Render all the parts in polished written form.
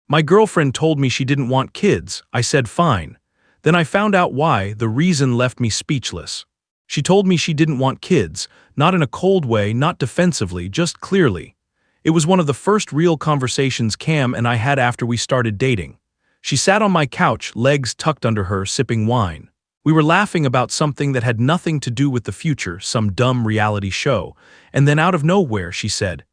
My girlfriend told me she didn't want kids. I said fine. Then I found out why. The reason left me speechless. She told me she didn't want kids, not in a cold way, not defensively, just clearly. It was one of the first real conversations Cam and I had after we started dating. She sat on my couch, legs tucked under her, sipping wine. We were laughing about something that had nothing to do with the future, some dumb reality show, and then out of nowhere she said,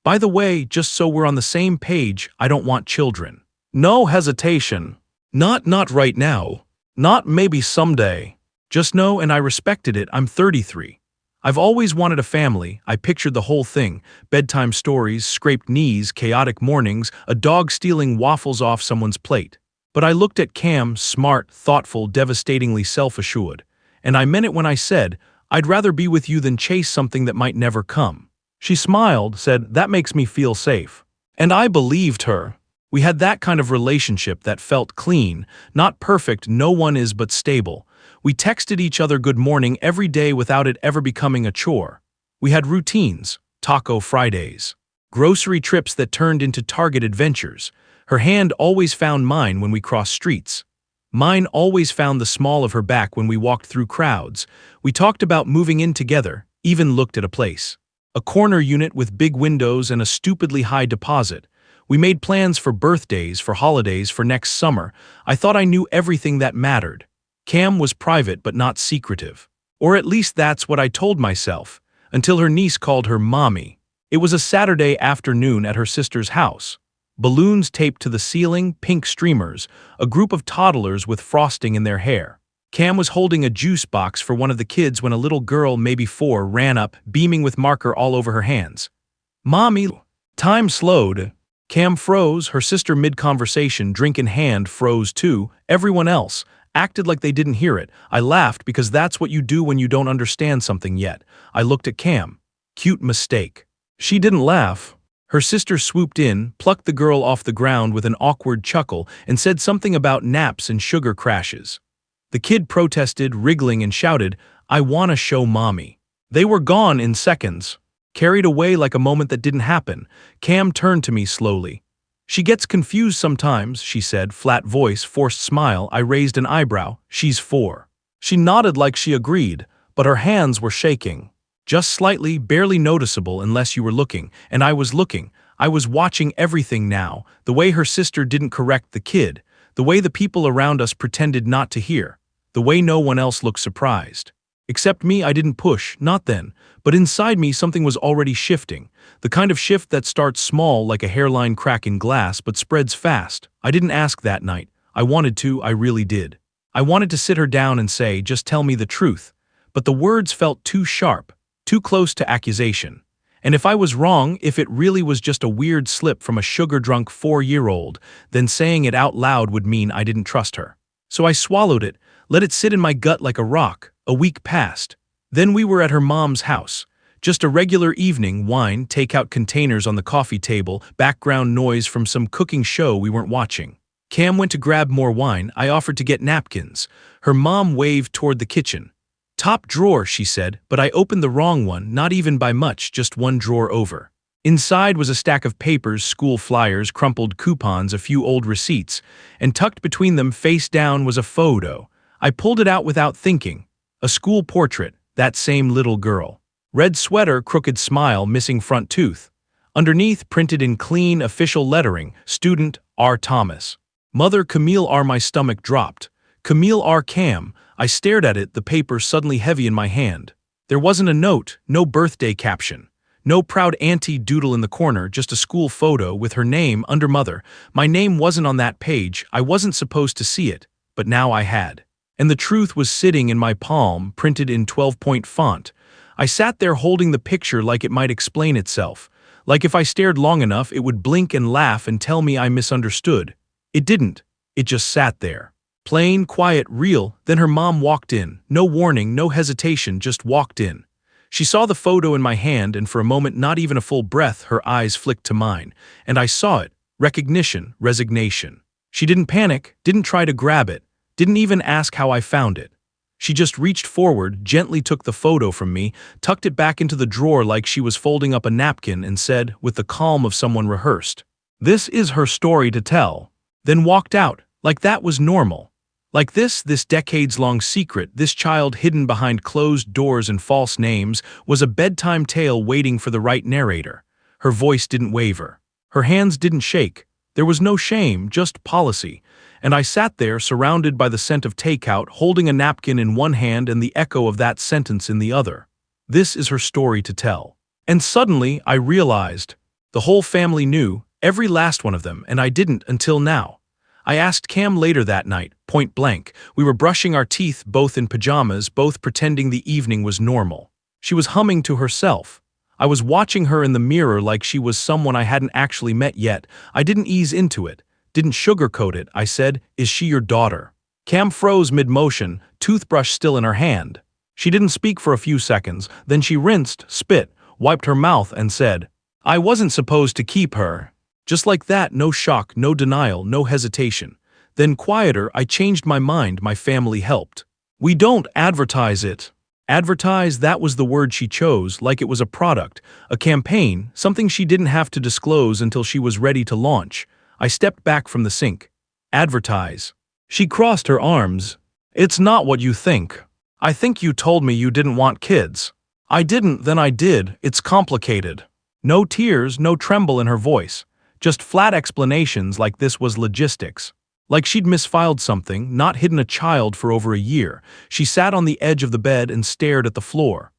"By the way, just so we're on the same page, I don't want children." No hesitation. Not right now. Not maybe someday. Just no, and I respected it. I'm 33. I've always wanted a family. I pictured the whole thing. Bedtime stories, scraped knees, chaotic mornings, a dog stealing waffles off someone's plate. But I looked at Cam, smart, thoughtful, devastatingly self-assured. And I meant it when I said, "I'd rather be with you than chase something that might never come." She smiled, said, "That makes me feel safe." And I believed her. We had that kind of relationship that felt clean, not perfect, no one is, but stable. We texted each other good morning every day without it ever becoming a chore. We had routines, Taco Fridays, grocery trips that turned into Target adventures. Her hand always found mine when we crossed streets. Mine always found the small of her back when we walked through crowds. We talked about moving in together, even looked at a place. A corner unit with big windows and a stupidly high deposit. We made plans for birthdays, for holidays, for next summer. I thought I knew everything that mattered. Cam was private but not secretive. Or at least that's what I told myself, until her niece called her mommy. It was a Saturday afternoon at her sister's house. Balloons taped to the ceiling, pink streamers, a group of toddlers with frosting in their hair. Cam was holding a juice box for one of the kids when a little girl, maybe 4, ran up, beaming with marker all over her hands. "Mommy!" Time slowed. Cam froze, her sister mid-conversation, drink in hand, froze too. Everyone else acted like they didn't hear it. I laughed because that's what you do when you don't understand something yet. I looked at Cam. Cute mistake. She didn't laugh. Her sister swooped in, plucked the girl off the ground with an awkward chuckle, and said something about naps and sugar crashes. The kid protested, wriggling, and shouted, "I wanna show mommy." They were gone in seconds. Carried away like a moment that didn't happen. Cam turned to me slowly. "She gets confused sometimes," she said, flat voice, forced smile. I raised an eyebrow. "She's 4. She nodded like she agreed, but her hands were shaking. Just slightly, barely noticeable unless you were looking, and I was looking. I was watching everything now, the way her sister didn't correct the kid, the way the people around us pretended not to hear, the way no one else looked surprised. Except me. I didn't push, not then, but inside me something was already shifting, the kind of shift that starts small like a hairline crack in glass but spreads fast. I didn't ask that night. I wanted to, I really did. I wanted to sit her down and say, "Just tell me the truth." But the words felt too sharp, too close to accusation. And if I was wrong, if it really was just a weird slip from a sugar-drunk 4-year-old, then saying it out loud would mean I didn't trust her. So I swallowed it, let it sit in my gut like a rock. A week passed. Then we were at her mom's house. Just a regular evening, wine, takeout containers on the coffee table, background noise from some cooking show we weren't watching. Cam went to grab more wine. I offered to get napkins. Her mom waved toward the kitchen. "Top drawer," she said, but I opened the wrong one, not even by much, just one drawer over. Inside was a stack of papers, school flyers, crumpled coupons, a few old receipts, and tucked between them, face down, was a photo. I pulled it out without thinking. A school portrait, that same little girl. Red sweater, crooked smile, missing front tooth. Underneath, printed in clean, official lettering, student R. Thomas. Mother Camille R. My stomach dropped. Camille R. Cam. I stared at it, the paper suddenly heavy in my hand. There wasn't a note, no birthday caption. No proud auntie doodle in the corner, just a school photo with her name under mother. My name wasn't on that page. I wasn't supposed to see it, but now I had. And the truth was sitting in my palm, printed in 12-point font. I sat there holding the picture like it might explain itself, like if I stared long enough it would blink and laugh and tell me I misunderstood. It didn't. It just sat there. Plain, quiet, real. Then her mom walked in. No warning, no hesitation, just walked in. She saw the photo in my hand, and for a moment, not even a full breath, her eyes flicked to mine. And I saw it. Recognition, resignation. She didn't panic, didn't try to grab it. Didn't even ask how I found it. She just reached forward, gently took the photo from me, tucked it back into the drawer like she was folding up a napkin, and said, with the calm of someone rehearsed, This is her story to tell. Then walked out, like that was normal. Like this decades-long secret, this child hidden behind closed doors and false names, was a bedtime tale waiting for the right narrator. Her voice didn't waver. Her hands didn't shake. There was no shame, just policy. And I sat there, surrounded by the scent of takeout, holding a napkin in one hand and the echo of that sentence in the other. This is her story to tell. And suddenly, I realized. The whole family knew, every last one of them, and I didn't until now. I asked Cam later that night, point blank. We were brushing our teeth, both in pajamas, both pretending the evening was normal. She was humming to herself. I was watching her in the mirror like she was someone I hadn't actually met yet. I didn't ease into it, didn't sugarcoat it. I said, "Is she your daughter?" Cam froze mid-motion, toothbrush still in her hand. She didn't speak for a few seconds, then she rinsed, spit, wiped her mouth and said, "I wasn't supposed to keep her." Just like that, no shock, no denial, no hesitation. Then quieter, I changed my mind. My family helped. "We don't advertise it." Advertise, that was the word she chose, like it was a product, a campaign, something she didn't have to disclose until she was ready to launch. I stepped back from the sink. Advertise. She crossed her arms. "It's not what you think. I think you told me you didn't want kids." "I didn't, then I did. It's complicated." No tears, no tremble in her voice. Just flat explanations like this was logistics. Like she'd misfiled something, not hidden a child for over a year. She sat on the edge of the bed and stared at the floor.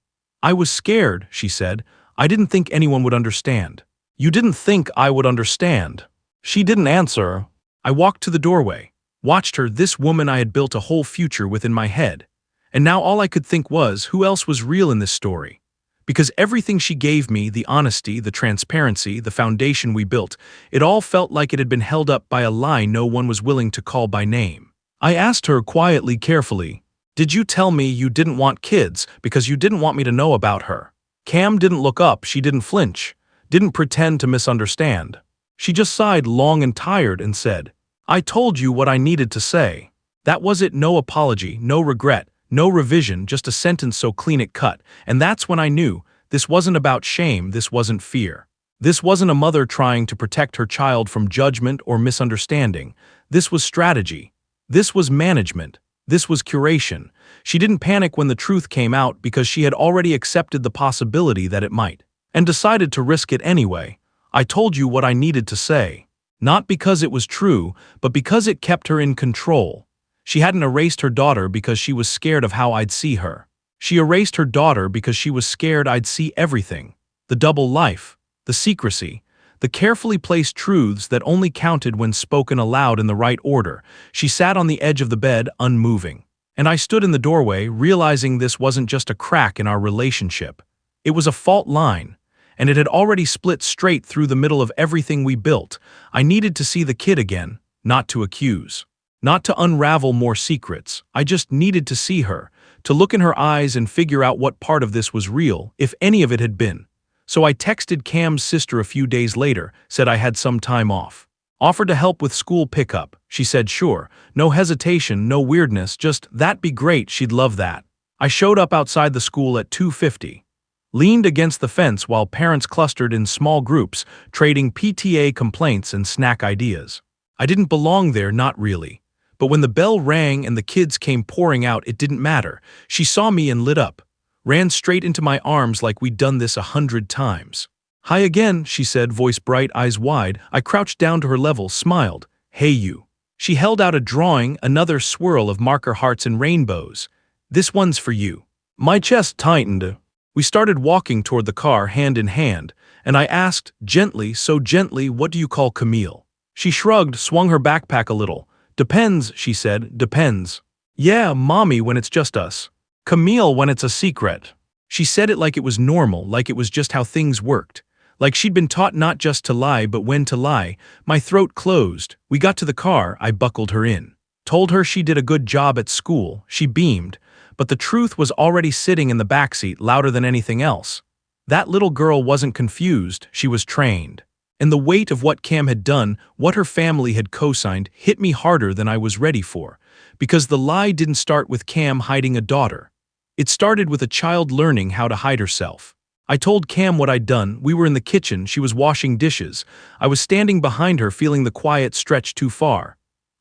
"I was scared," she said. "I didn't think anyone would understand." "You didn't think I would understand." She didn't answer. I walked to the doorway, watched her, this woman I had built a whole future with in my head. And now all I could think was, who else was real in this story? Because everything she gave me, the honesty, the transparency, the foundation we built, it all felt like it had been held up by a lie no one was willing to call by name. I asked her quietly, carefully, "Did you tell me you didn't want kids because you didn't want me to know about her?" Cam didn't look up, she didn't flinch, didn't pretend to misunderstand. She just sighed long and tired and said, "I told you what I needed to say." That was it, no apology, no regret. No revision, just a sentence so clean it cut, and that's when I knew, this wasn't about shame, this wasn't fear. This wasn't a mother trying to protect her child from judgment or misunderstanding. This was strategy. This was management. This was curation. She didn't panic when the truth came out because she had already accepted the possibility that it might, and decided to risk it anyway. I told you what I needed to say. Not because it was true, but because it kept her in control. She hadn't erased her daughter because she was scared of how I'd see her. She erased her daughter because she was scared I'd see everything. The double life, the secrecy, the carefully placed truths that only counted when spoken aloud in the right order. She sat on the edge of the bed, unmoving. And I stood in the doorway, realizing this wasn't just a crack in our relationship. It was a fault line, and it had already split straight through the middle of everything we built. I needed to see the kid again, not to accuse. Not to unravel more secrets, I just needed to see her, to look in her eyes and figure out what part of this was real, if any of it had been. So I texted Cam's sister a few days later, said I had some time off. Offered to help with school pickup. She said sure, no hesitation, no weirdness, just that'd be great, she'd love that. I showed up outside the school at 2:50. Leaned against the fence while parents clustered in small groups, trading PTA complaints and snack ideas. I didn't belong there, not really. But when the bell rang and the kids came pouring out, it didn't matter. She saw me and lit up. Ran straight into my arms like we'd done this 100 times. "Hi again," she said, voice bright, eyes wide. I crouched down to her level, smiled. "Hey you." She held out a drawing, another swirl of marker hearts and rainbows. "This one's for you." My chest tightened. We started walking toward the car, hand in hand, and I asked, gently, so gently, "What do you call Camille?" She shrugged, swung her backpack a little. "Depends," she said, "depends." "Yeah, mommy when it's just us. Camille when it's a secret." She said it like it was normal, like it was just how things worked. Like she'd been taught not just to lie but when to lie. My throat closed. We got to the car, I buckled her in. Told her she did a good job at school. She beamed. But the truth was already sitting in the backseat, louder than anything else. That little girl wasn't confused, she was trained. And the weight of what Cam had done, what her family had co-signed, hit me harder than I was ready for. Because the lie didn't start with Cam hiding a daughter. It started with a child learning how to hide herself. I told Cam what I'd done. We were in the kitchen, she was washing dishes. I was standing behind her, feeling the quiet stretch too far.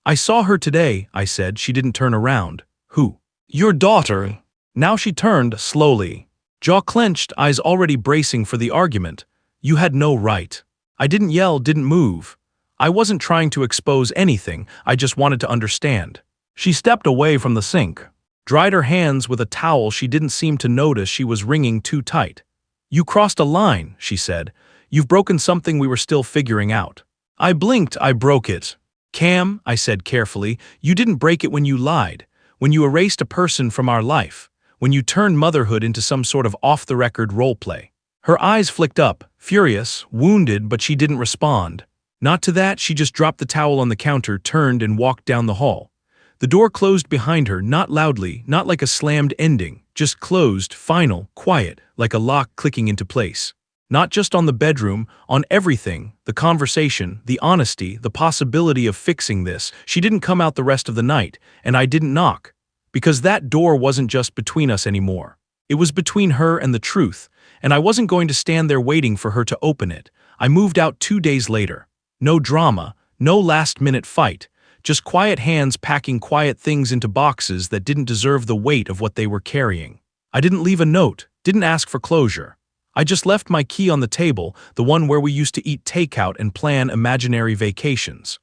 I saw her today, I said. She didn't turn around. Who? Your daughter. Now she turned, slowly. Jaw clenched, eyes already bracing for the argument. You had no right. I didn't yell, didn't move. I wasn't trying to expose anything, I just wanted to understand. She stepped away from the sink, dried her hands with a towel. She didn't seem to notice she was wringing too tight. You crossed a line, she said. You've broken something we were still figuring out. I blinked. I broke it. Cam, I said carefully, you didn't break it when you lied, when you erased a person from our life, when you turned motherhood into some sort of off-the-record role-play. Her eyes flicked up, furious, wounded, but she didn't respond. Not to that. She just dropped the towel on the counter, turned and walked down the hall. The door closed behind her, not loudly, not like a slammed ending, just closed, final, quiet, like a lock clicking into place. Not just on the bedroom, on everything, the conversation, the honesty, the possibility of fixing this. She didn't come out the rest of the night, and I didn't knock. Because that door wasn't just between us anymore. It was between her and the truth, and I wasn't going to stand there waiting for her to open it. I moved out 2 days later. No drama, no last-minute fight. Just quiet hands packing quiet things into boxes that didn't deserve the weight of what they were carrying. I didn't leave a note, didn't ask for closure. I just left my key on the table, the one where we used to eat takeout and plan imaginary vacations.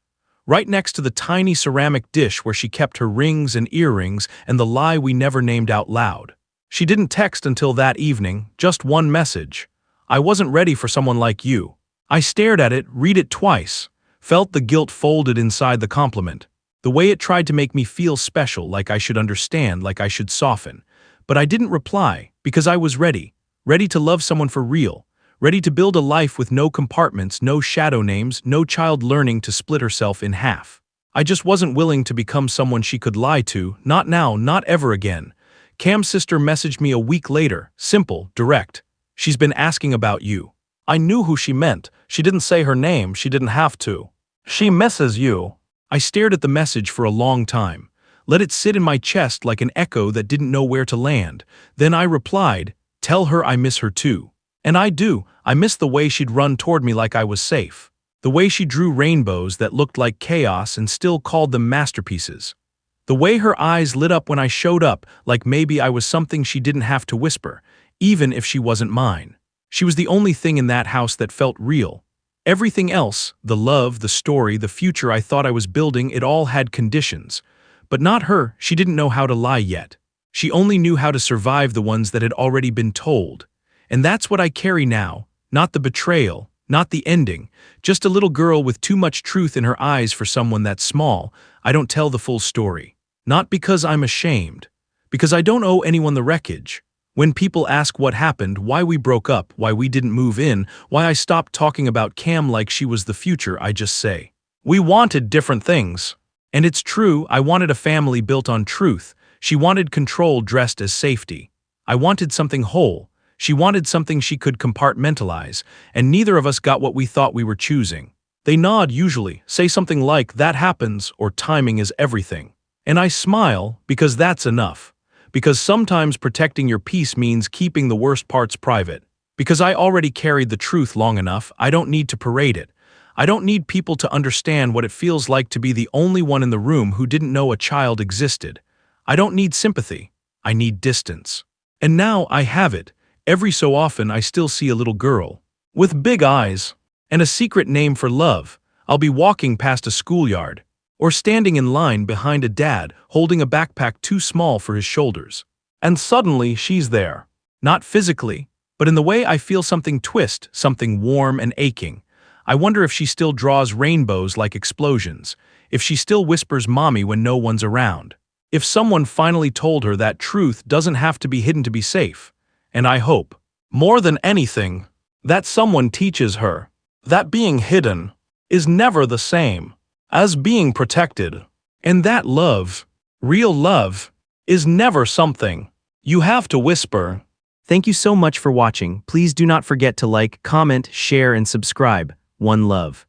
Right next to the tiny ceramic dish where she kept her rings and earrings and the lie we never named out loud. She didn't text until that evening, just one message. I wasn't ready for someone like you. I stared at it, read it twice. Felt the guilt folded inside the compliment. The way it tried to make me feel special, like I should understand, like I should soften. But I didn't reply, because I was ready. Ready to love someone for real. Ready to build a life with no compartments, no shadow names, no child learning to split herself in half. I just wasn't willing to become someone she could lie to, not now, not ever again. Cam's sister messaged me a week later, simple, direct. She's been asking about you. I knew who she meant. She didn't say her name, she didn't have to. She misses you. I stared at the message for a long time. Let it sit in my chest like an echo that didn't know where to land. Then I replied, tell her I miss her too. And I do. I miss the way she'd run toward me like I was safe. The way she drew rainbows that looked like chaos and still called them masterpieces. The way her eyes lit up when I showed up, like maybe I was something she didn't have to whisper, even if she wasn't mine. She was the only thing in that house that felt real. Everything else, the love, the story, the future I thought I was building, it all had conditions. But not her. She didn't know how to lie yet. She only knew how to survive the ones that had already been told. And that's what I carry now. Not the betrayal, not the ending, just a little girl with too much truth in her eyes for someone that small. I don't tell the full story. Not because I'm ashamed. Because I don't owe anyone the wreckage. When people ask what happened, why we broke up, why we didn't move in, why I stopped talking about Cam like she was the future, I just say, we wanted different things. And it's true, I wanted a family built on truth. She wanted control dressed as safety. I wanted something whole. She wanted something she could compartmentalize, and neither of us got what we thought we were choosing. They nod usually, say something like, that happens, or timing is everything. And I smile, because that's enough. Because sometimes protecting your peace means keeping the worst parts private. Because I already carried the truth long enough, I don't need to parade it. I don't need people to understand what it feels like to be the only one in the room who didn't know a child existed. I don't need sympathy. I need distance. And now I have it. Every so often I still see a little girl. With big eyes. And a secret name for love. I'll be walking past a schoolyard. Or standing in line behind a dad holding a backpack too small for his shoulders. And suddenly she's there. Not physically, but in the way I feel something twist, something warm and aching. I wonder if she still draws rainbows like explosions, if she still whispers mommy when no one's around. If someone finally told her that truth doesn't have to be hidden to be safe. And I hope, more than anything, that someone teaches her that being hidden is never the same as being protected. And that love, real love, is never something you have to whisper. Thank you so much for watching. Please do not forget to like, comment, share, and subscribe. One love.